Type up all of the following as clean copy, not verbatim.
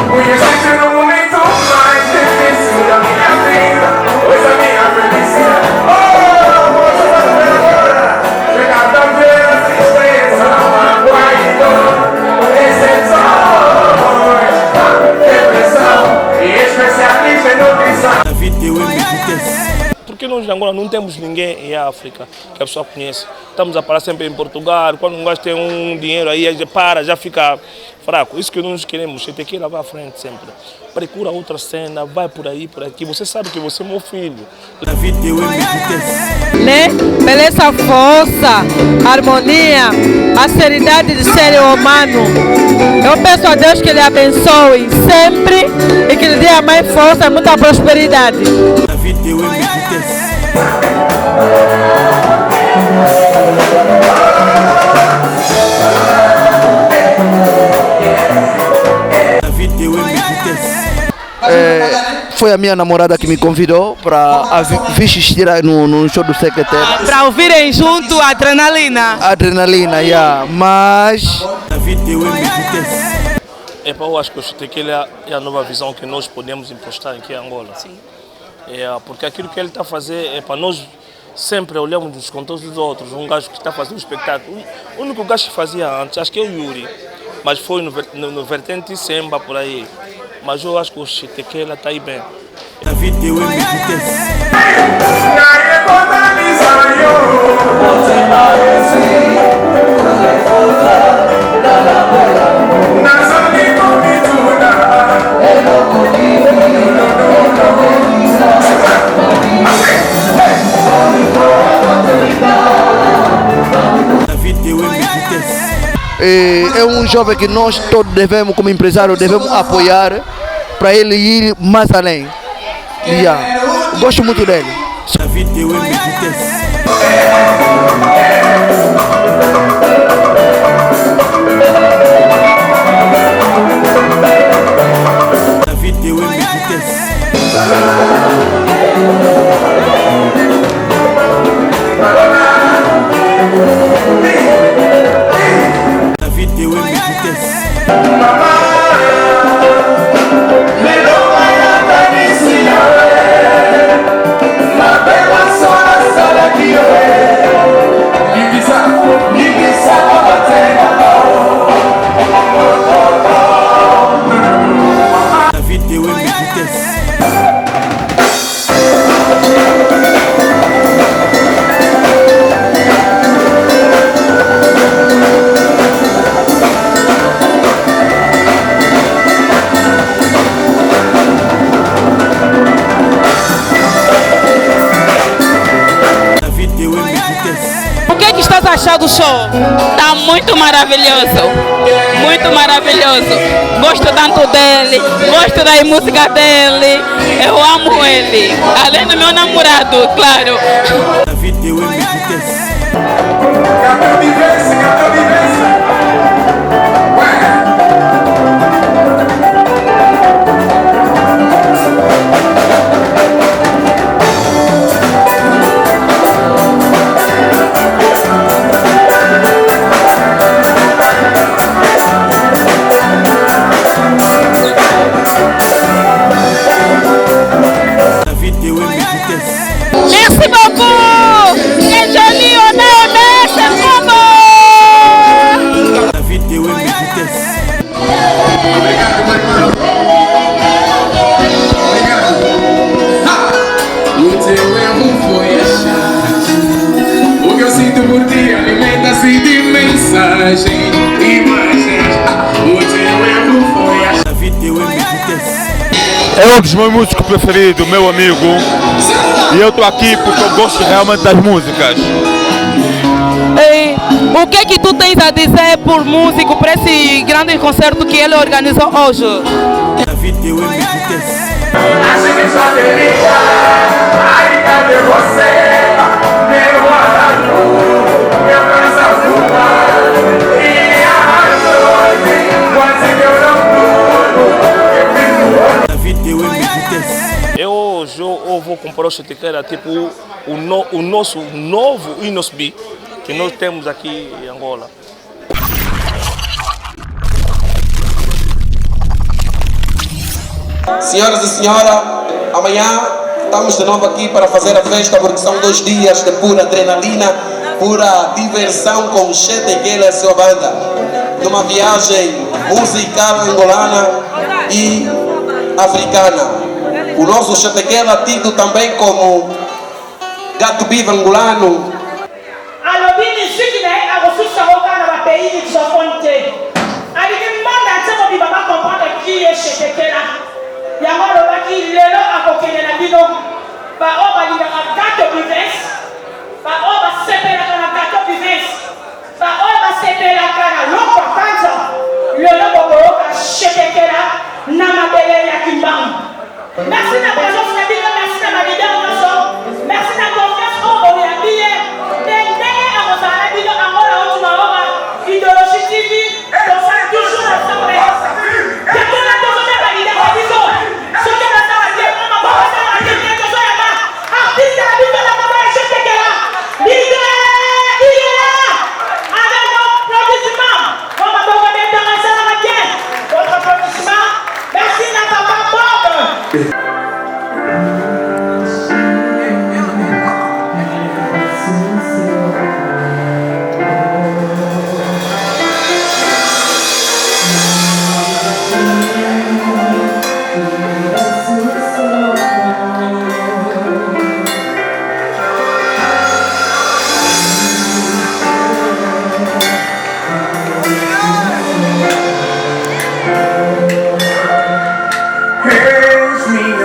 Conheci-te no momento mais difícil da minha vida, pois a minha felicidade. Oh, moça da agora, chegada a ver a tristeza, mágoa e dor, decepções, depressão e especialista em nutrição. Porque nós em Angola não temos ninguém em África que a pessoa conhece. Estamos a parar sempre em Portugal, quando um gajo tem um dinheiro aí, já fica fraco. Isso que nós queremos, Tequila vai à frente sempre. Procura outra cena, vai por aí, por aqui. Você sabe que você é meu filho. Né? Beleza, força, harmonia, a seriedade de ser humano. Eu peço a Deus que Ele abençoe sempre e que Ele dê mais força e muita prosperidade. Foi a minha namorada que me convidou para vir assistir no show do Secretário. Para ouvirem junto a Adrenalina. Adrenalina, yeah. Mas... Eu acho que o Tequila é a nova visão que nós podemos impostar aqui em Angola. Sim. Porque aquilo que ele está a fazer é para nós sempre olhamos nos contos dos outros. Um gajo que está fazendo um espetáculo. O único gajo que fazia antes, acho que é o Yuri, mas foi no vertente Semba por aí. Mas eu acho que o Tequila está aí bem. É um jovem que nós todos devemos, como empresário, devemos apoiar para ele ir mais além. Gosto muito dele. Achar do show? Tá muito maravilhoso, muito maravilhoso. Gosto tanto dele, gosto da música dele, eu amo ele. Além do meu namorado, claro. Merci beaucoup. C'est joli, on a aimé, c'est trop beau. O teu erro foi achar. O que eu sinto por ti alimenta-se de mensagem, imagens. O teu erro foi achar. É um dos meus músicos preferidos, meu amigo. E eu tô aqui porque eu gosto realmente das músicas. Ei, o que é que tu tens a dizer por músico para esse grande concerto que ele organizou hoje? Achei que só teria, ai, cadê você? Meu guarda-chuva, meu caça-chuva. E a noite, quase que eu não Hoje eu vou comprar o Tequila, tipo o nosso novo Inosbi que nós temos aqui em Angola. Senhoras e senhores, amanhã estamos de novo aqui para fazer a festa, porque são 2 dias de pura adrenalina, pura diversão com Chetequela e a sua banda. Numa viagem musical angolana e africana. O nosso Chetequela, tido também como gato vivo angolano. Alobini Sikine, a reçu sa roca dans le pays de Sofonte. Ali ki manda tsamo bi baba comprendre qui est Chetequela. Yango lobaki lelo akokende na bino. Ba o balingaka gato business. Ba o basepelaka na gato business. Ba o basepelaka na loko kanza. Lelo bokoyoka Chetequela na mabele ya kimbangu. Merci na présence na bino, merci na malideur nyonso. Merci na confiance oyo boyambi ye. Ndenge akozala na bino angola otuna oka idéologie TV. Tozala toujours ensemble. Tekona tozomema balideur na biso. Soki nasala bien, mama bakosala bien, bien tozoyamba. Artiste na biso na mama ya Chetequela. Leader, il est là. Avec mon applaudissement. Mama bakosala bien. Votre applaudissement. Merci na papa Bob. Hands me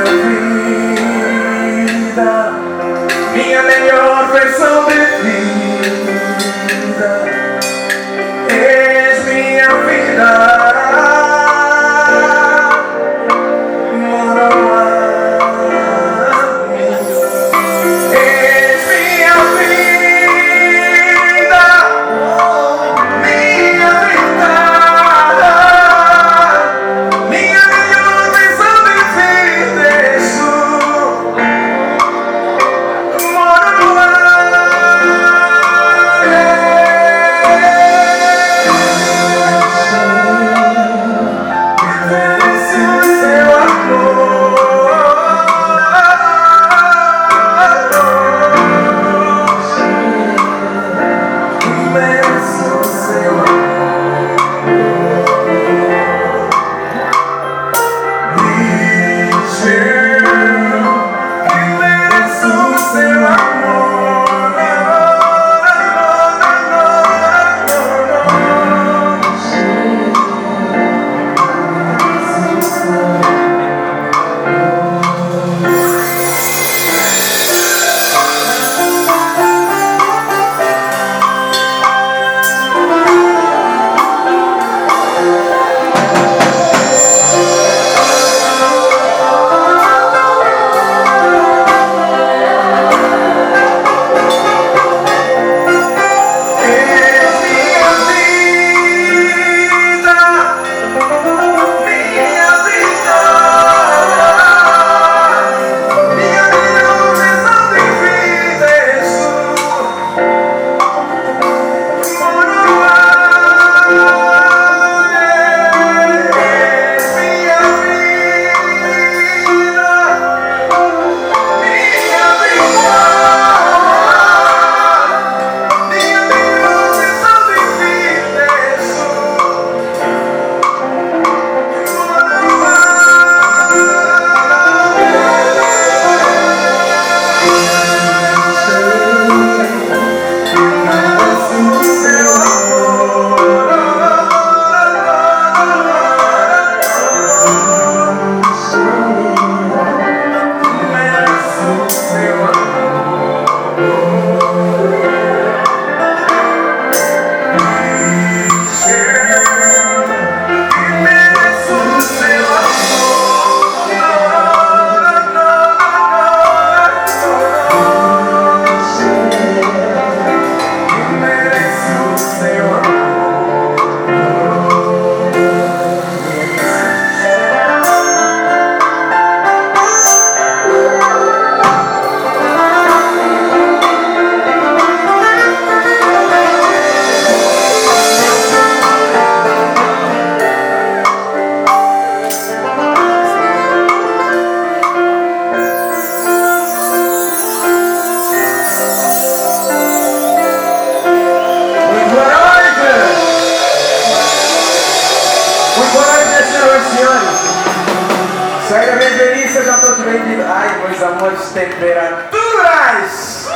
amores temperaturas.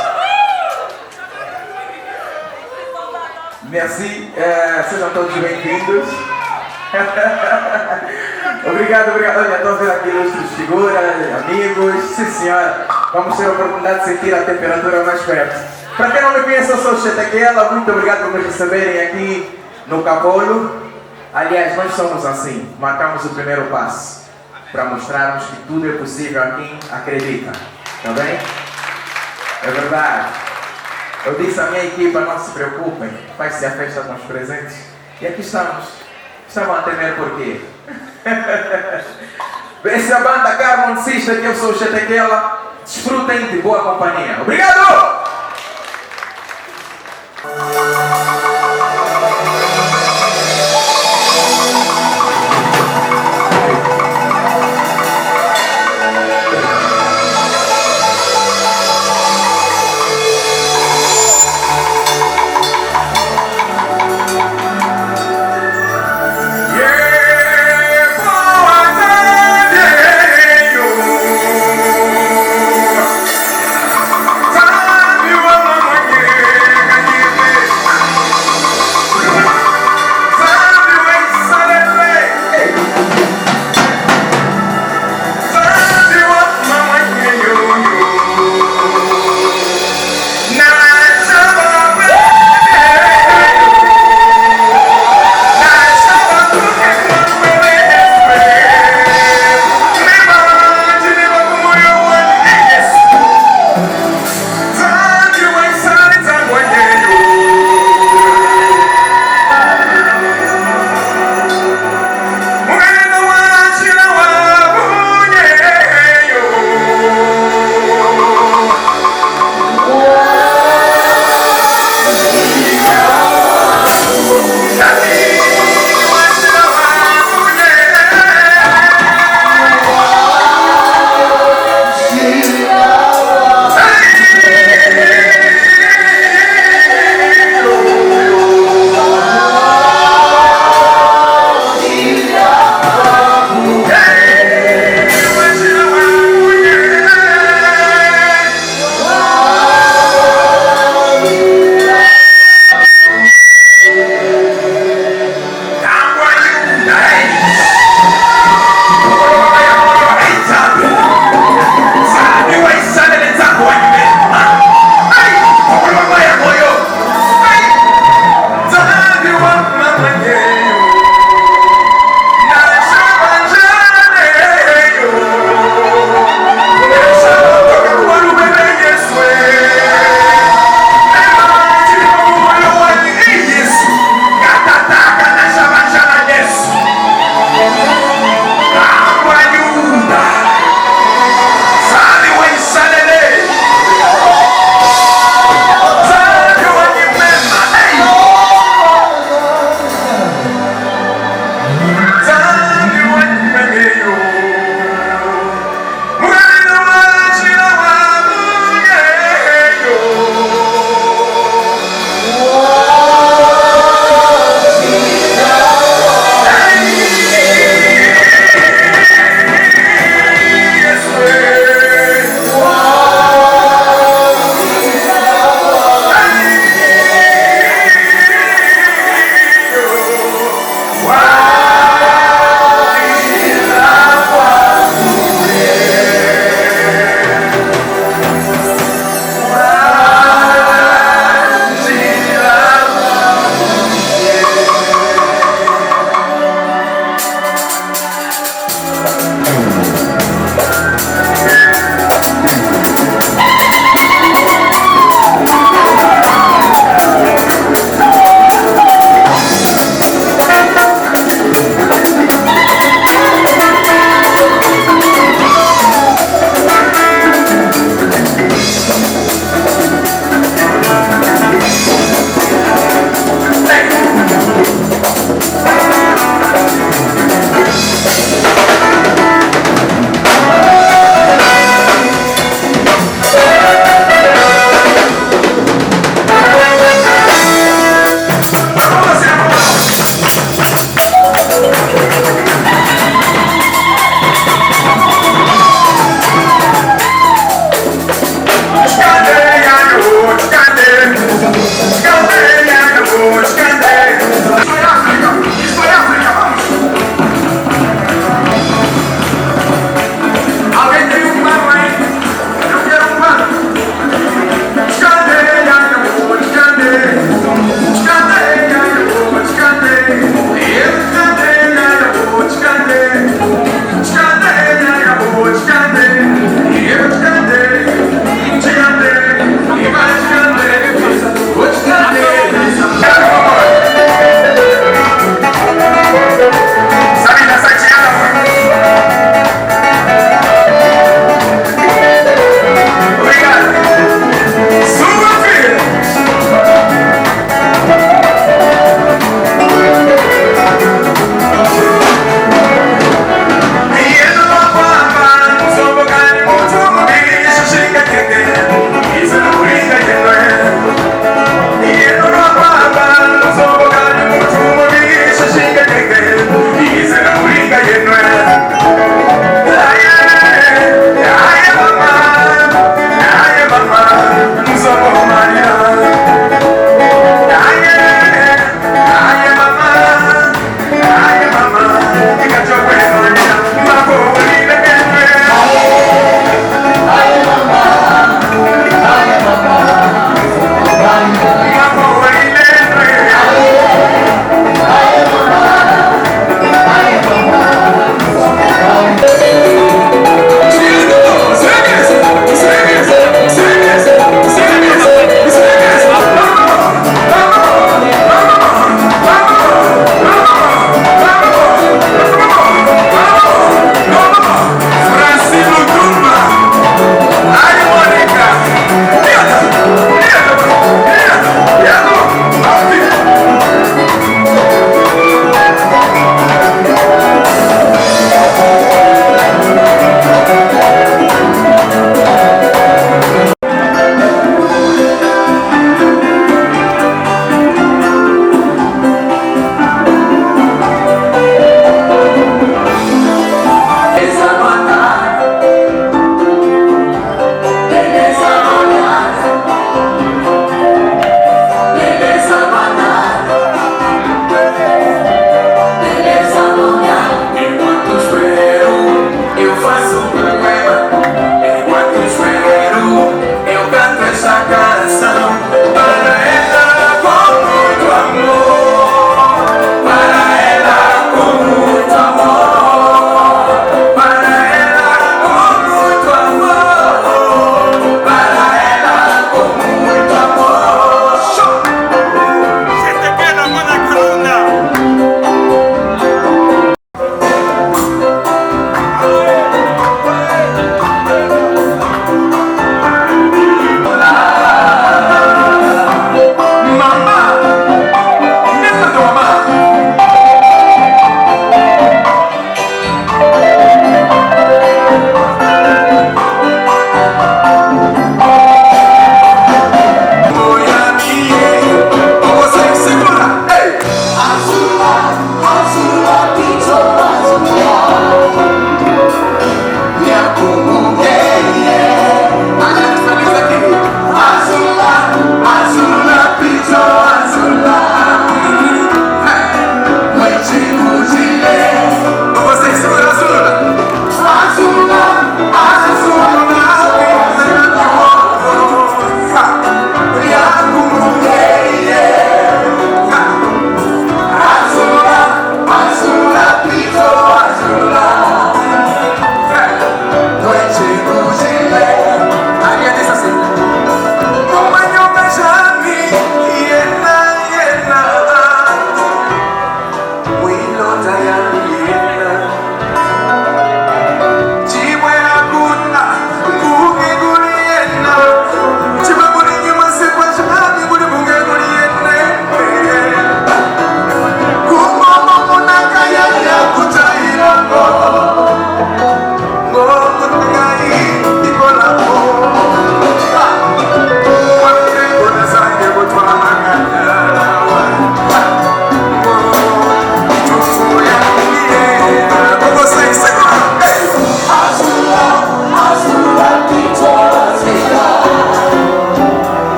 Merci, sejam todos bem-vindos. Obrigado. Olha, estou a ver aqui ilustres figuras, amigos. Sim, senhora. Vamos ter a oportunidade de sentir a temperatura mais perto. Para quem não me conhece, eu sou o Chetequela. Muito obrigado por me receberem aqui no Cabolo. Aliás, nós somos assim. Marcamos o primeiro passo para mostrarmos que tudo é possível a quem acredita. Está bem? É verdade. Eu disse à minha equipa, não se preocupem, faz-se a festa com os presentes. E aqui estamos. Estavam a temer por quê? Essa é a banda Carmon Sister, que eu sou o Chetequela. Desfrutem de boa companhia. Obrigado! Time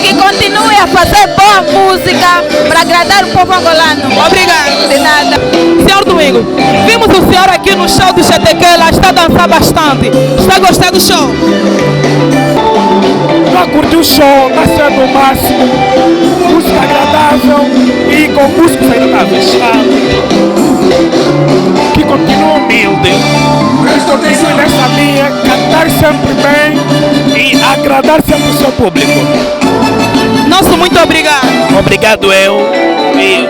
que continue a fazer boa música para agradar o povo angolano. Obrigado. De nada. Senhor Domingo, vimos o senhor aqui no show do Chetequela, está a dançar bastante. Está a gostar do show? Para curtir o show, está sendo o máximo, música agradável e com músicos agradáveis. Que continua humilde, continue nessa linha, cantar sempre bem e agradar sempre o seu público. Nosso muito obrigado. Obrigado eu e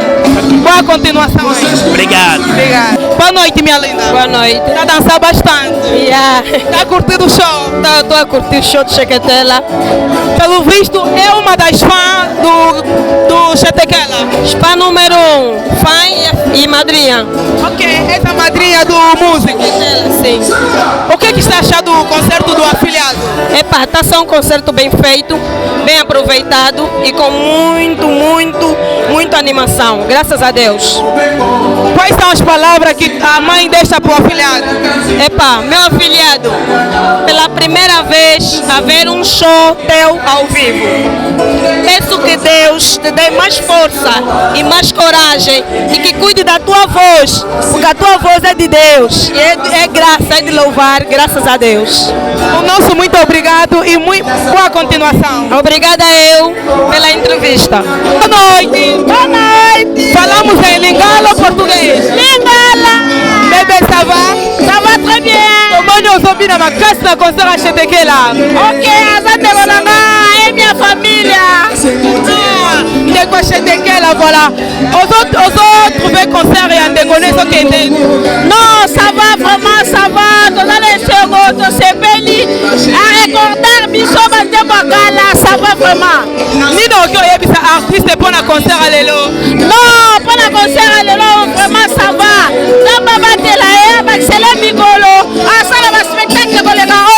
Boa continuação aí. obrigado. Obrigado. Boa noite, minha linda. Boa noite. Está a dançar bastante. Yeah. Está a curtir o show? Estou a curtir o show do Chequetela. Pelo visto, é uma das fãs do Chetequela. Fã número 1, fã e madrinha. Ok, essa é a madrinha do músico. Sim. O que está achando do concerto do afiliado? Epa, está só um concerto bem feito, bem aproveitado e com muita animação. Graças a Deus. Quais são as palavras que a mãe deixa para o afiliado? Epa, meu afiliado, pela primeira vez a ver um show teu ao vivo. Peço que Deus te dê mais força e mais coragem e que cuide da tua voz, porque a tua voz é de Deus e é graça, é de louvar, graças a Deus. O nosso muito obrigado e muito boa continuação. Obrigada eu pela entrevista. Boa noite. Boa noite. Falamos em Lingala ou português? Lingala. Bebê, ça va? Ça va très bien. Tomando os ouvindo na casa na concert a Chetequela. Ok, azate bolanga, é minha família. Dès que Chetequela, voilà. Os outros vêm concert et en déconner ce qui est. Non, ça va vraiment, ça va. Dans les secondes, c'est belle. À recorder, bicho, bande bakala, ça va vraiment. Nino qui est un artiste pour un concert à l'élo. Non, pour un concert à l'élo, vraiment ça va. Dans ma bande là, c'est le micolo. Ah, ça va spectacle pour les gars.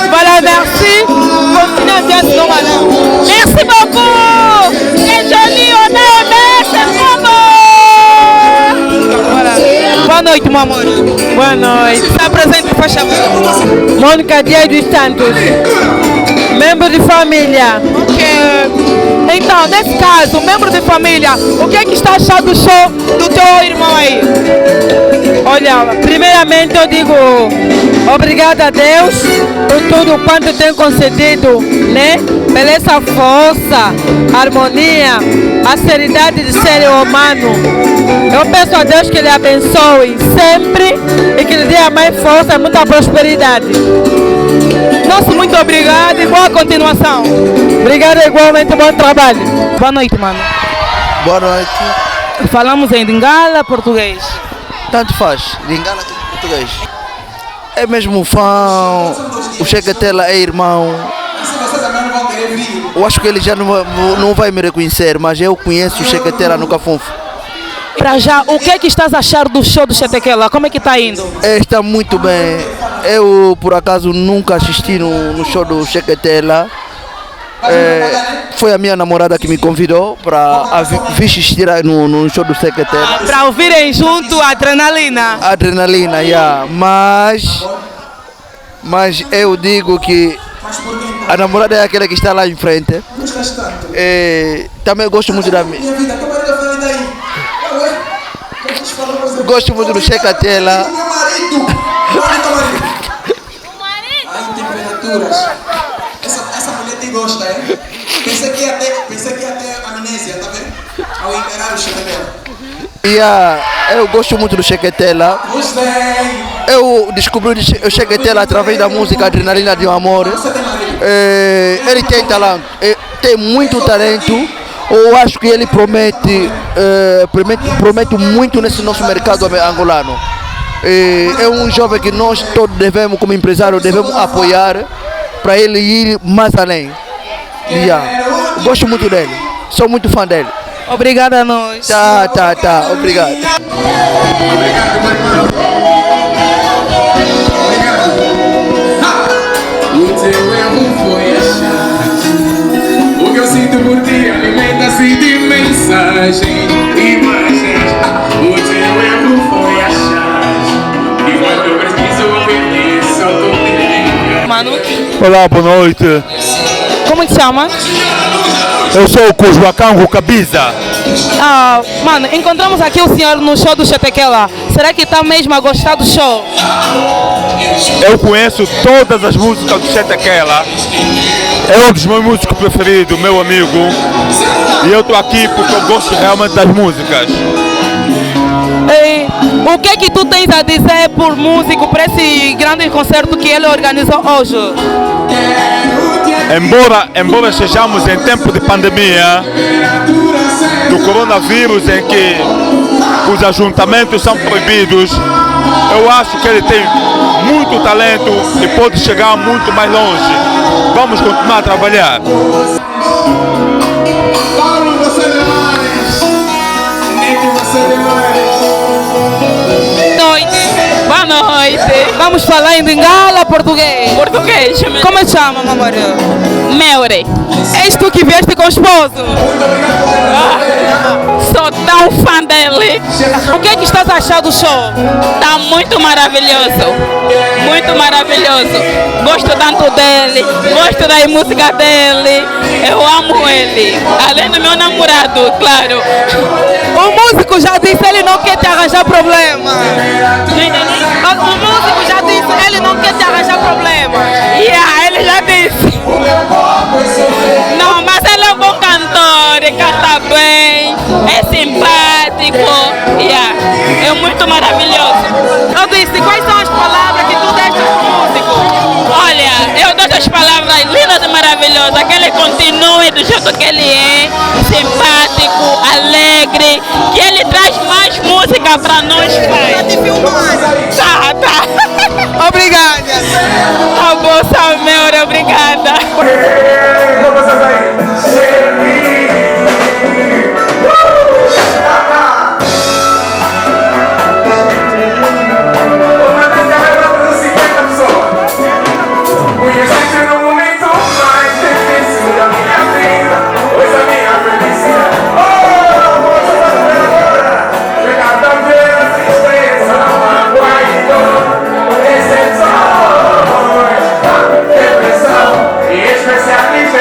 Voilà, merci. Continuez bien sinon madame. Merci beaucoup. C'est joli, on a aimé, c'est trop beau. Voilà. Boa noite, meu amor. Boa noite. Se apresente, por favor. Mônica Dias dos Santos, membro de família. Então, nesse caso, membro de família, o que é que está achando do show do teu irmão aí? Olha, primeiramente eu digo obrigada a Deus por tudo quanto tem concedido, né? Pela essa força, harmonia, a seriedade de ser humano. Eu peço a Deus que Ele abençoe sempre e que Ele dê a mais força e muita prosperidade. Nosso muito obrigado e boa continuação. Obrigada igualmente, bom trabalho. Boa noite, mano. Boa noite. Falamos em Lingala, português. Tanto faz, Lingala que português. É mesmo fã, o Chequetela é irmão. Eu acho que ele já não vai me reconhecer, mas eu conheço o Chequetela no Cafunfo. Para já, o que é que estás a achar do show do Chetequela? Como é que está indo? Está muito bem. Eu, por acaso, nunca assisti no show do Chequetela. Foi a minha namorada que me convidou para vir assistir no show do Chequetela. Para ouvirem junto a Adrenalina. Adrenalina, yeah. Mas eu digo que a namorada é aquela que está lá em frente. Também gosto muito da minha. Gosto muito do Chequetela. Temperaturas. Essa mulher te gosta, é? Pensei que ia ter amnésia, tá vendo? Ao encarar o Chequetela. Eu gosto muito do Chequetela. Eu descobri o Chequetela através da música Adrenalina de um Amor. Ele tem talento, tem muito talento. Eu acho que ele promete muito nesse nosso mercado angolano. É um jovem que nós todos devemos, como empresário, devemos apoiar para ele ir mais além. Gosto muito dele, sou muito fã dele. Obrigada a nós. Tá, obrigado. Obrigado, meu irmão. Obrigado. O teu erro foi achar. O que eu sinto por ti alimenta-se de mensagem, imagens. O teu erro foi achar. E quando eu preciso ouvir, só tô te ligando. Mano, Olá, boa noite. Como que chama? Eu sou o Cuswacango Cabiza. Ah, mano, encontramos aqui o senhor no show do Chetequela. Será que está mesmo a gostar do show? Eu conheço todas as músicas do Chetequela. É um dos meus músicos preferidos, meu amigo. E eu estou aqui porque eu gosto realmente das músicas. E o que é que tu tens a dizer por músico para esse grande concerto que ele organizou hoje? Embora estejamos em tempo de pandemia, do coronavírus, em que os ajuntamentos são proibidos, eu acho que ele tem muito talento e pode chegar muito mais longe. Vamos continuar a trabalhar. Boa noite. Vamos falar em Bengala, português? Português. Como te chama, meu amor? Meure. És tu que vieste com o esposo? Sou tão fã dele. O que é que estás a achar do show? Tá muito maravilhoso. Muito maravilhoso. Gosto tanto dele. Gosto da música dele. Eu amo ele. Além do meu namorado, claro. O músico já disse ele não quer te arranjar problema. O músico já disse ele não quer te arranjar problema. Ele já disse. Não, mas ele é um bom cantor, canta bem, é simpático, é muito maravilhoso. Eu disse, quais são as palavras que tu deixas pro músico? Olha, eu dou as palavras lindas e maravilhosas, que ele continue do jeito que ele é, simpático, alegre, que ele traz mais música para nós. Tá. Obrigada. Tá bom, Samuel, obrigada. Especialista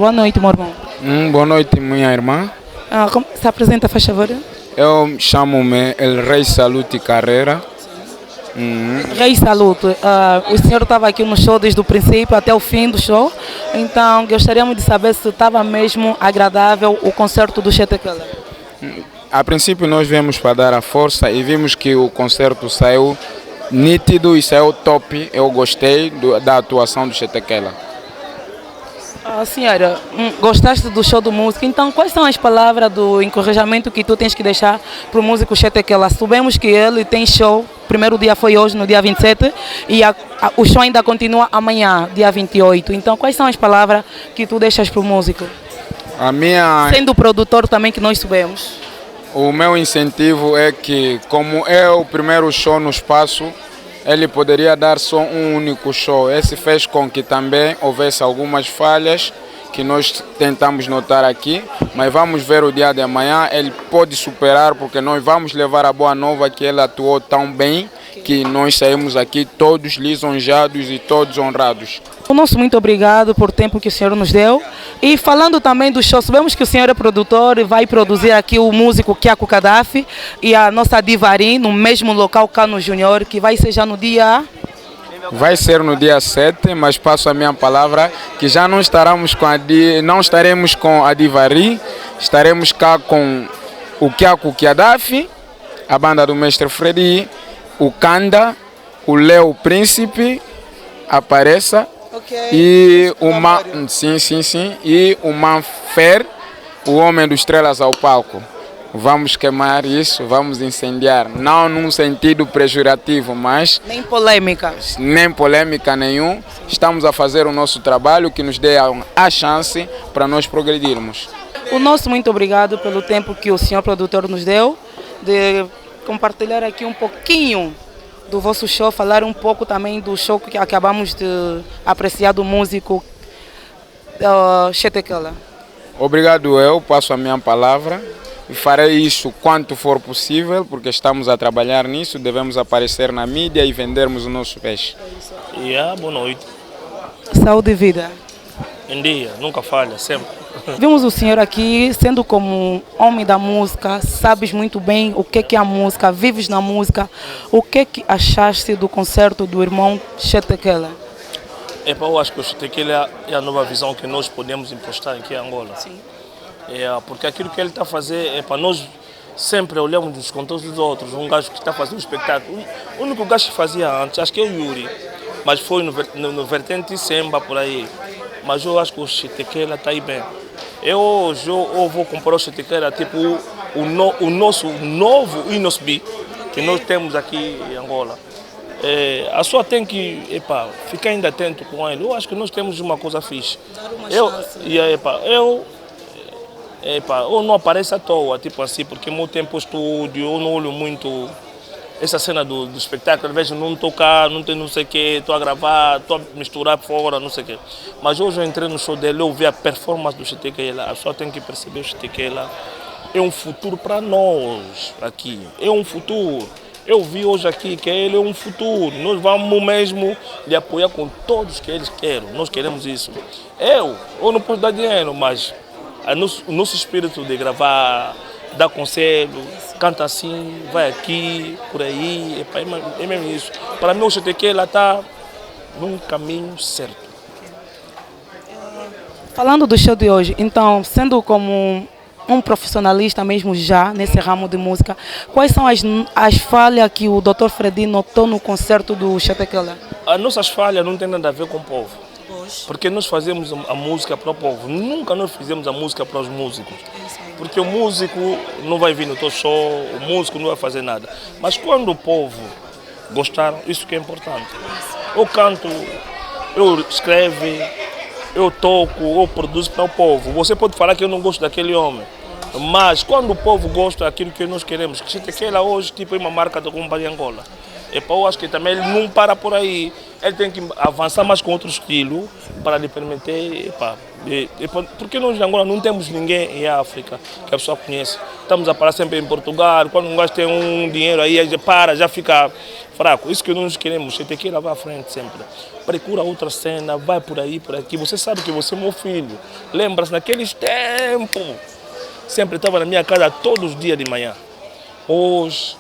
Boa noite, meu irmão. Boa noite, minha irmã. Como se apresenta, faz favor? Eu chamo-me El Rei Salute Carreira. Rei Salute, o senhor estava aqui no show desde o princípio até o fim do show, então gostaríamos de saber se estava mesmo agradável o concerto do Chetekela. A princípio nós viemos para dar a força e vimos que o concerto saiu nítido e saiu top. Eu gostei da atuação do Chetekela. Senhora, gostaste do show do músico, então quais são as palavras do encorajamento que tu tens que deixar para o músico Chetekela? Sabemos que ele tem show, o primeiro dia foi hoje, no dia 27, e o show ainda continua amanhã, dia 28, então quais são as palavras que tu deixas para o músico? Sendo o produtor também, que nós sabemos. O meu incentivo é que, como é o primeiro show no espaço, ele poderia dar só um único show. Esse fez com que também houvesse algumas falhas que nós tentamos notar aqui, mas vamos ver o dia de amanhã, ele pode superar, porque nós vamos levar a boa nova que ele atuou tão bem que nós saímos aqui todos lisonjeados e todos honrados. O nosso muito obrigado por o tempo que o senhor nos deu. E falando também do show, sabemos que o senhor é produtor e vai produzir aqui o músico Kiako Gaddafi e a nossa Divarim no mesmo local, Cano Júnior, que vai ser já no dia... Vai ser no dia 7, mas passo a minha palavra que já não estaremos com a Divarim, estaremos cá com o Kiako Gaddafi, a banda do Mestre Freddy, o Kanda, o Léo Príncipe, apareça, e o e o Manfer, o Homem dos Estrelas ao palco. Vamos queimar isso, vamos incendiar, não num sentido pejorativo, mas... Nem polêmica. Nem polêmica nenhum. Estamos a fazer o nosso trabalho que nos dê a chance para nós progredirmos. O nosso muito obrigado pelo tempo que o senhor produtor nos deu, de compartilhar aqui um pouquinho do vosso show, falar um pouco também do show que acabamos de apreciar do músico Chetekela. Obrigado, eu passo a minha palavra. E farei isso quanto for possível, porque estamos a trabalhar nisso, devemos aparecer na mídia e vendermos o nosso peixe. Boa noite. Saúde e vida. Em dia, nunca falha, sempre. Vimos o senhor aqui, sendo como homem da música, sabes muito bem o que é a música, vives na música. O que achaste do concerto do irmão Chetekela? Eu acho que o Chetekela é a nova visão que nós podemos impostar aqui em Angola. Sim. Porque aquilo que ele está a fazer, nós sempre olhamos nos contornos dos outros, um gajo que está fazendo um espetáculo. O único gajo que fazia antes, acho que é o Yuri, mas foi no vertente Semba por aí. Mas eu acho que o Chetekela está aí bem. Eu vou comprar o Chetekela, tipo o nosso novo Inosbi, que nós temos aqui em Angola. A sua tem que ficar ainda atento com ele. Eu acho que nós temos uma coisa fixe. Dar uma chance. Eu não apareço à toa, tipo assim, porque meu tempo estúdio, eu não olho muito essa cena do espetáculo, às vezes não estou cá, não tem não sei o quê, estou a gravar, estou a misturar fora, não sei o quê. Mas hoje eu entrei no show dele, eu vi a performance do Chetekela, a pessoa tem que perceber o Chetekela é um futuro para nós aqui, é um futuro. Eu vi hoje aqui que ele é um futuro, nós vamos mesmo lhe apoiar com todos que eles querem, nós queremos isso. Eu não posso dar dinheiro, mas o nosso espírito de gravar, dar conselho, canta assim, vai aqui, por aí, é mesmo isso. Para mim o Chetekela está num caminho certo. Falando do show de hoje, então, sendo como um profissionalista mesmo já nesse ramo de música, quais são as falhas que o Dr. Freddy notou no concerto do Chetekela? As nossas falhas não têm nada a ver com o povo. Porque nós fazemos a música para o povo, nunca nós fizemos a música para os músicos. Porque o músico não vai vir no teu show, o músico não vai fazer nada. Mas quando o povo gostar, isso que é importante. Eu canto, eu escrevo, eu toco, eu produzo para o povo. Você pode falar que eu não gosto daquele homem, mas quando o povo gosta daquilo que nós queremos, que Chetekela hoje tipo, é uma marca da Companhia Angola. Eu acho que também ele não para por aí. Ele tem que avançar mais com outro estilo para lhe permitir. Porque nós em Angola não temos ninguém em África que a pessoa conhece. Estamos a parar sempre em Portugal. Quando um gajo tem um dinheiro aí, já fica fraco. Isso que nós queremos. Você tem que ir lá à frente sempre. Procura outra cena, vai por aí, por aqui. Você sabe que você é meu filho. Lembra-se naqueles tempos. Sempre estava na minha casa todos os dias de manhã. Hoje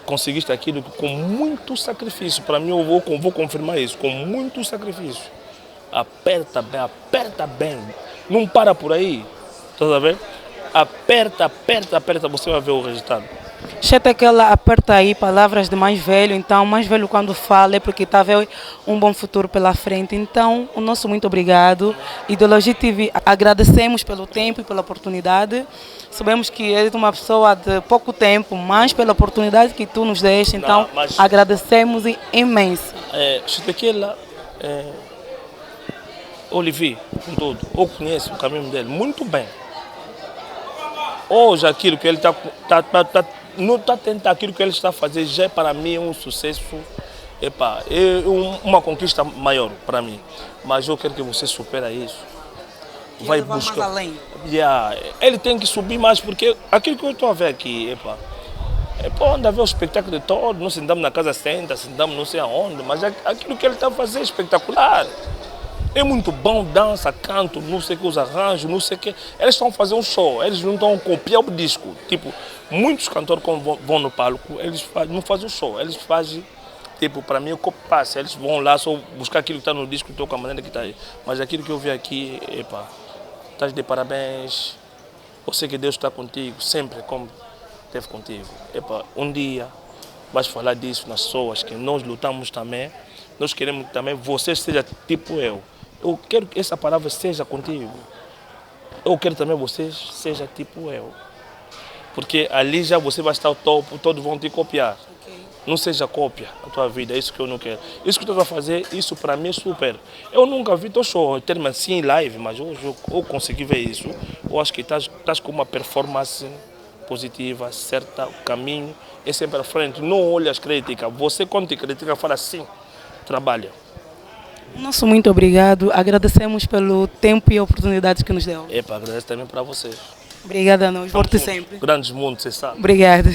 conseguiste aquilo com muito sacrifício. Para mim, eu vou confirmar isso, com muito sacrifício. Aperta bem. Não para por aí. Está a ver? Aperta, você vai ver o resultado. Cheta que ela aperta aí palavras de mais velho, então mais velho quando fala é porque está a ver um bom futuro pela frente. Então, o nosso muito obrigado. Ideologia TV, agradecemos pelo tempo e pela oportunidade. Sabemos que és uma pessoa de pouco tempo, mas pela oportunidade que tu nos deste, então agradecemos imenso. Cheta Olivier, com tudo, eu conheço o caminho dele muito bem. Hoje aquilo que ele não está tentando, aquilo que ele está a fazer já é para mim um sucesso, é uma conquista maior para mim. Mas eu quero que você supere isso. Vai buscar mais além. Ele tem que subir mais, porque aquilo que eu estou a ver aqui, onde haver o espetáculo de todo, nós sentamos na casa sentamos não sei aonde, mas aquilo que ele está a fazer é espetacular. É muito bom, dança, canto, não sei o que, os arranjos, não sei o que. Eles estão fazendo um show, eles não estão a copiar o disco. Tipo, muitos cantores quando vão no palco, eles não fazem um show, eles fazem, tipo, para mim, o copo passa. Eles vão lá só buscar aquilo que está no disco, toca a maneira que está aí. Mas aquilo que eu vi aqui, estás de parabéns. Eu sei que Deus está contigo, sempre como esteve contigo. Um dia vais falar disso nas pessoas, que nós lutamos também. Nós queremos que também você seja tipo eu. Eu quero que essa palavra seja contigo. Eu quero também você seja tipo eu. Porque ali já você vai estar ao topo, todos vão te copiar. Não seja cópia da tua vida, é isso que eu não quero. Isso que tu vai fazer, isso para mim é super. Eu nunca vi teu show, termo assim em live, mas hoje eu consegui ver isso. Eu acho que estás com uma performance positiva, certa, o caminho é sempre à frente. Não olha as críticas. Você quando te critica, fala assim, trabalha. Nosso muito obrigado, agradecemos pelo tempo e oportunidades que nos deu. Agradeço também para vocês. Obrigada a nós, volte sempre. Grandes mundos, você sabe. Obrigada.